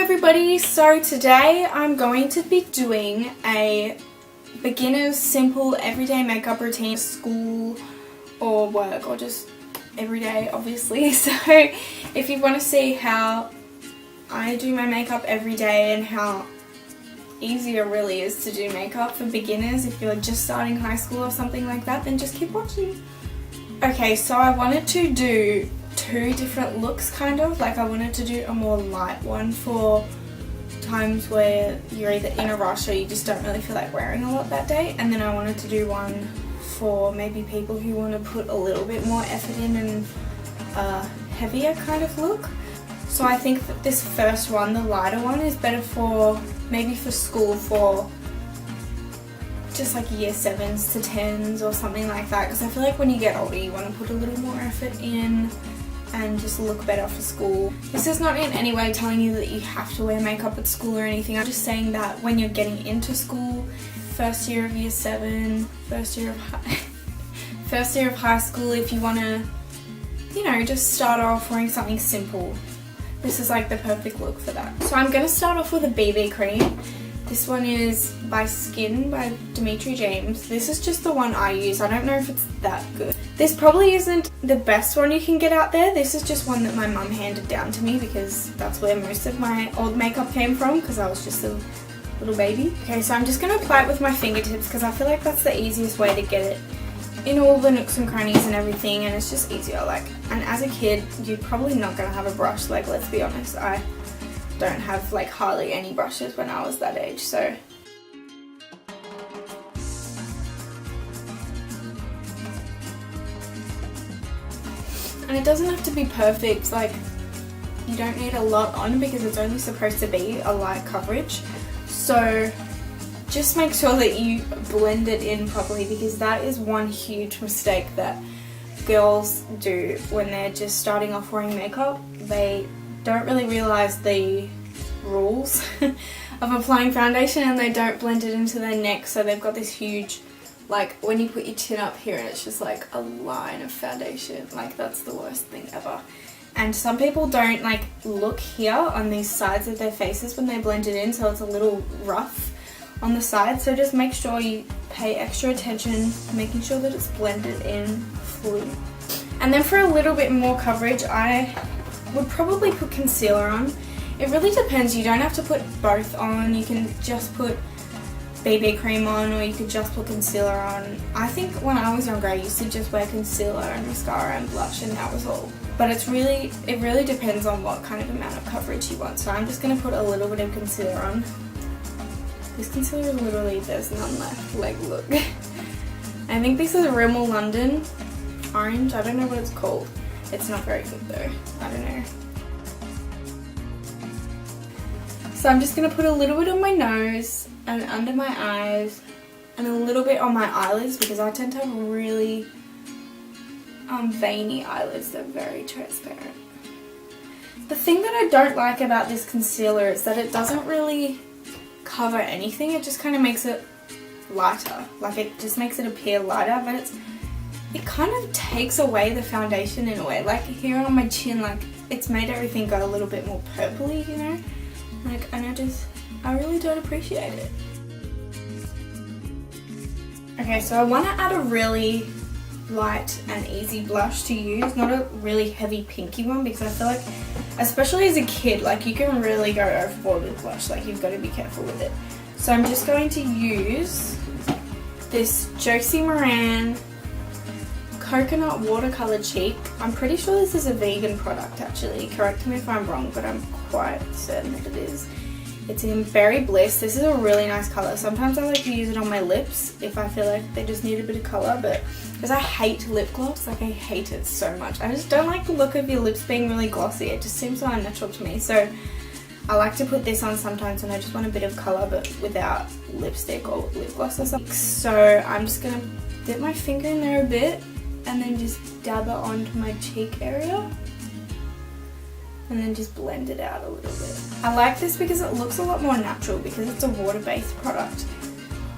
everybody, so today I'm going to be doing a beginner's simple everyday makeup routine, school or work or just everyday obviously. So if you want to see how I do my makeup every day and how easy it really is to do makeup for beginners, if you're just starting high school or something like that, then just keep watching. Okay, so I wanted to do two different looks kind of, like I wanted to do a more light one for times where you're either in a rush or you just don't really feel like wearing a lot that day, and then I wanted to do one for maybe people who want to put a little bit more effort in and a heavier kind of look. So I think that this first one, the lighter one, is better for maybe for school, for just like year 7s to 10s or something like that, because I feel like when you get older you want to put a little more effort in and just look better for school. This is not in any way telling you that you have to wear makeup at school or anything. I'm just saying that when you're getting into school, first year of year 7, first year of high school, if you want to, you know, just start off wearing something simple, this is like the perfect look for that. So I'm going to start off with a BB cream. This one is by Skin by Dimitri James. This is just the one I use. I don't know if it's that good. This probably isn't the best one you can get out there. This is just one that my mum handed down to me because that's where most of my old makeup came from, because I was just a little baby. Okay, so I'm just going to apply it with my fingertips because I feel like that's the easiest way to get it in all the nooks and crannies and everything, and it's just easier. Like, and as a kid, you're probably not going to have a brush. Like, let's be honest, I don't have like hardly any brushes when I was that age, so. And it doesn't have to be perfect, like you don't need a lot on because it's only supposed to be a light coverage. So just make sure that you blend it in properly, because that is one huge mistake that girls do when they're just starting off wearing makeup. They don't really realise the rules of applying foundation and they don't blend it into their neck, so they've got this huge, like when you put your chin up here and it's just like a line of foundation. Like, that's the worst thing ever. And some people don't like look here on these sides of their faces when they blend it in, so it's a little rough on the side. So just make sure you pay extra attention, making sure that it's blended in fully. And then for a little bit more coverage, I would probably put concealer on. It really depends. You don't have to put both on. You can just put BB cream on, or you could just put concealer on. I think when I was younger I used to just wear concealer and mascara and blush, and that was all. But it really depends on what kind of amount of coverage you want. So I'm just going to put a little bit of concealer on. This concealer is literally, there's none left. Like, look. I think this is Rimmel London Orange. I don't know what it's called. It's not very good though. I don't know. So I'm just going to put a little bit on my nose and under my eyes and a little bit on my eyelids, because I tend to have really veiny eyelids. They're very transparent. The thing that I don't like about this concealer is that it doesn't really cover anything. It just kind of makes it lighter. Like, it just makes it appear lighter, but it kind of takes away the foundation in a way. Like here on my chin, like it's made everything go a little bit more purpley, you know? Like, and I really don't appreciate it. Okay, so I want to add a really light and easy blush to use, not a really heavy pinky one, because I feel like, especially as a kid, like you can really go overboard with blush. Like, you've got to be careful with it. So I'm just going to use this Josie Maran Coconut Watercolor Cheek. I'm pretty sure this is a vegan product actually. Correct me if I'm wrong, but I'm quite certain that it is. It's in Berry Bliss. This is a really nice colour. Sometimes I like to use it on my lips if I feel like they just need a bit of colour, but because I hate lip gloss, like I hate it so much. I just don't like the look of your lips being really glossy. It just seems so unnatural to me. So I like to put this on sometimes when I just want a bit of colour but without lipstick or lip gloss or something. So I'm just going to dip my finger in there a bit and then just dab it onto my cheek area. And then just blend it out a little bit. I like this because it looks a lot more natural, because it's a water-based product.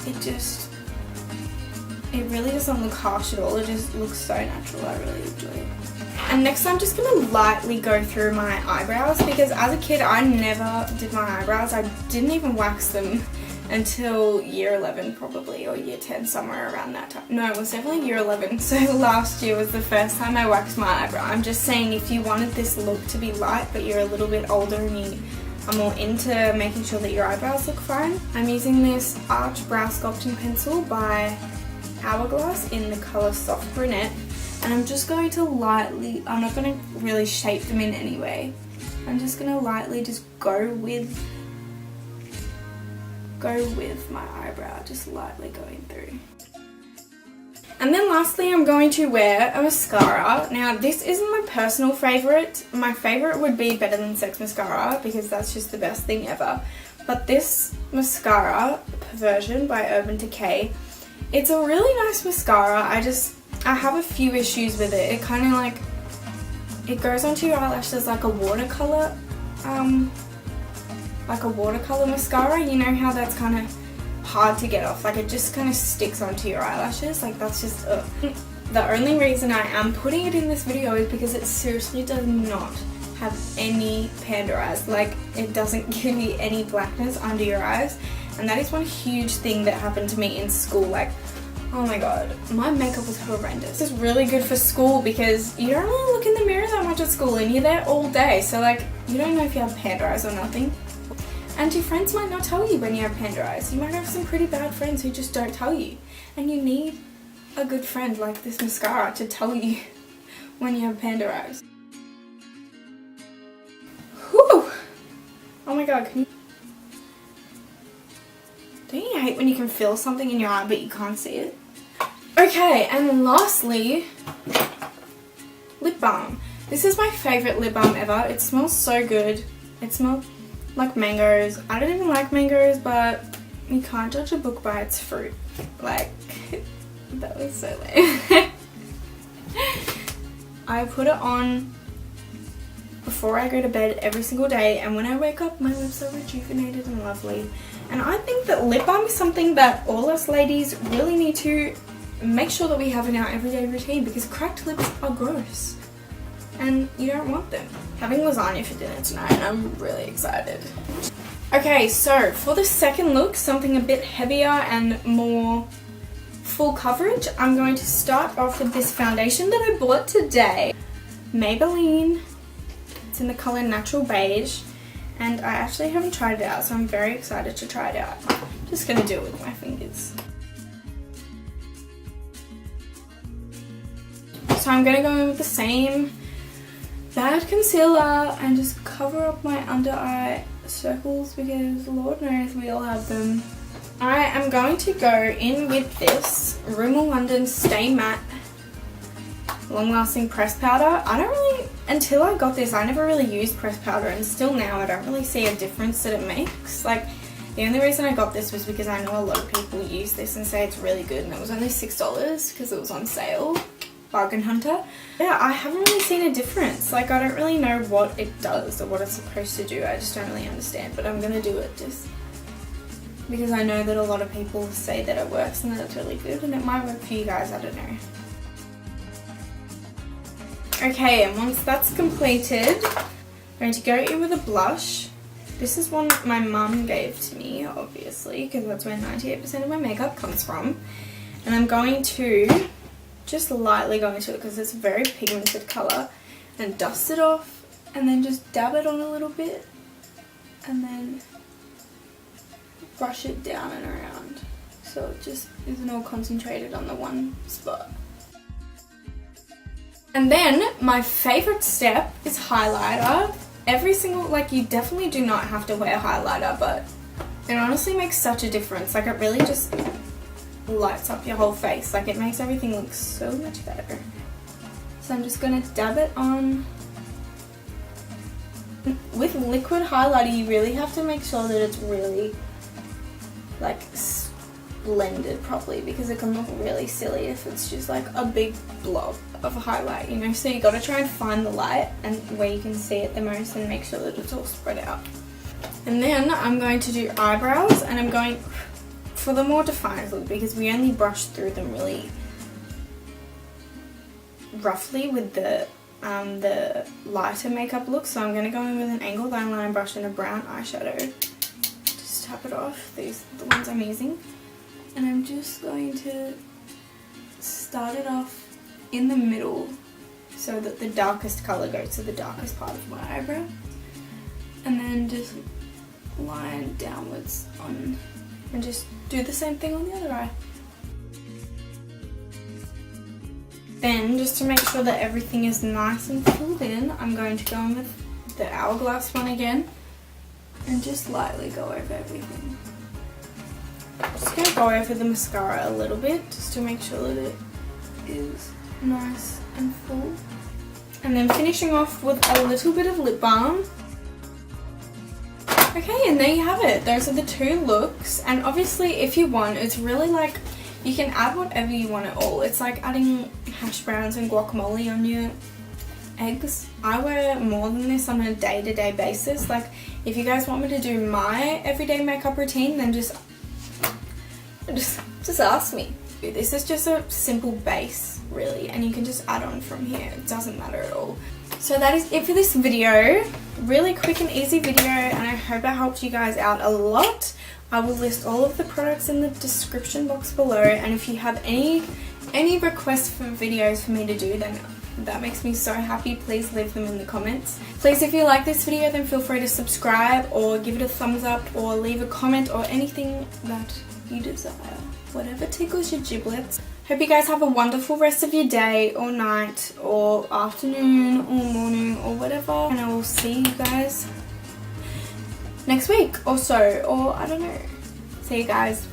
It really doesn't look harsh at all. It just looks so natural. I really enjoy it. And next I'm just going to lightly go through my eyebrows because as a kid I never did my eyebrows. I didn't even wax them until year 11 probably, or year 10, somewhere around that time. No, it was definitely year 11, so last year was the first time I waxed my eyebrow. I'm just saying if you wanted this look to be light but you're a little bit older and you are more into making sure that your eyebrows look fine, I'm using this Arch Brow Sculpting Pencil by Hourglass in the colour Soft Brunette, and I'm just going to lightly, I'm not going to really shape them in any way, I'm just going to lightly just go with my eyebrow, just lightly going through. And then lastly I'm going to wear a mascara. Now this isn't my personal favourite. My favourite would be Better Than Sex mascara because that's just the best thing ever. But this mascara, Perversion by Urban Decay, it's a really nice mascara. I have a few issues with it. It kind of like, it goes onto your eyelashes like a watercolour mascara. You know how that's kind of hard to get off, like it just kind of sticks onto your eyelashes, like that's just ugh. The only reason I am putting it in this video is because it seriously does not have any panda eyes, like it doesn't give you any blackness under your eyes, and that is one huge thing that happened to me in school. Like, oh my god, my makeup was horrendous. This is really good for school because you don't really look in the mirror that much at school and you're there all day, so like you don't know if you have panda eyes or nothing. And your friends might not tell you when you have panda eyes. You might have some pretty bad friends who just don't tell you. And you need a good friend like this mascara to tell you when you have panda eyes. Whew! Oh my god, don't you hate when you can feel something in your eye but you can't see it? Okay, and lastly, lip balm. This is my favourite lip balm ever. It smells so good. It smells like mangoes. I don't even like mangoes, but you can't judge a book by its fruit. Like, that was so lame. I put it on before I go to bed every single day, and when I wake up my lips are rejuvenated and lovely. And I think that lip balm is something that all us ladies really need to make sure that we have in our everyday routine, because cracked lips are gross and you don't want them. Having lasagna for dinner tonight and I'm really excited. Okay, so for the second look, something a bit heavier and more full coverage, I'm going to start off with this foundation that I bought today. Maybelline. It's in the colour Natural Beige, and I actually haven't tried it out, so I'm very excited to try it out. I'm just going to do it with my fingers. So I'm going to go in with the same bad concealer and just cover up my under eye circles because Lord knows we all have them. I am going to go in with this Rimmel London Stay Matte Long Lasting Pressed Powder. I don't really, until I got this, I never really used pressed powder, and still now I don't really see a difference that it makes. Like, the only reason I got this was because I know a lot of people use this and say it's really good, and it was only $6 because it was on sale. Bargain hunter. Yeah, I haven't really seen a difference. Like, I don't really know what it does or what it's supposed to do. I just don't really understand, but I'm gonna do it just because I know that a lot of people say that it works and that it's really good, and it might work for you guys, I don't know. Okay, and once that's completed, I'm going to go in with a blush. This is one my mum gave to me, obviously, because that's where 98% of my makeup comes from. And I'm going to just lightly go into it because it's a very pigmented colour, and dust it off and then just dab it on a little bit and then brush it down and around so it just isn't all concentrated on the one spot. And then my favourite step is highlighter. Every single, like, you definitely do not have to wear highlighter, but it honestly makes such a difference. Like, it really just lights up your whole face. Like, it makes everything look so much better. So I'm just gonna dab it on. With liquid highlighter, you really have to make sure that it's really like blended properly, because it can look really silly if it's just like a big blob of highlight, you know. So you gotta try and find the light and where you can see it the most and make sure that it's all spread out. And then I'm going to do eyebrows, and I'm going for the more defined look because we only brushed through them really roughly with the the lighter makeup look, so I'm going to go in with an angled eyeliner brush and a brown eyeshadow. Just tap it off. These are the ones I'm using. And I'm just going to start it off in the middle so that the darkest colour goes to the darkest part of my eyebrow. And then just line downwards on, and just do the same thing on the other eye. Then, just to make sure that everything is nice and filled in, I'm going to go in with the Hourglass one again and just lightly go over everything. I'm just going to go over the mascara a little bit just to make sure that it is nice and full. And then finishing off with a little bit of lip balm. Okay, and there you have it. Those are the two looks, and obviously if you want, it's really like, you can add whatever you want at all. It's like adding hash browns and guacamole on your eggs. I wear more than this on a day-to-day basis. Like, if you guys want me to do my everyday makeup routine, then just ask me. This is just a simple base, really, and you can just add on from here. It doesn't matter at all. So that is it for this video. Really quick and easy video, and I hope I helped you guys out a lot. I will list all of the products in the description box below, and if you have any requests for videos for me to do, then that makes me so happy. Please leave them in the comments. Please, if you like this video, then feel free to subscribe or give it a thumbs up or leave a comment or anything that you desire. Whatever tickles your giblets. Hope you guys have a wonderful rest of your day or night or afternoon or morning or whatever, and I will see you guys next week or so, or I don't know. See you guys.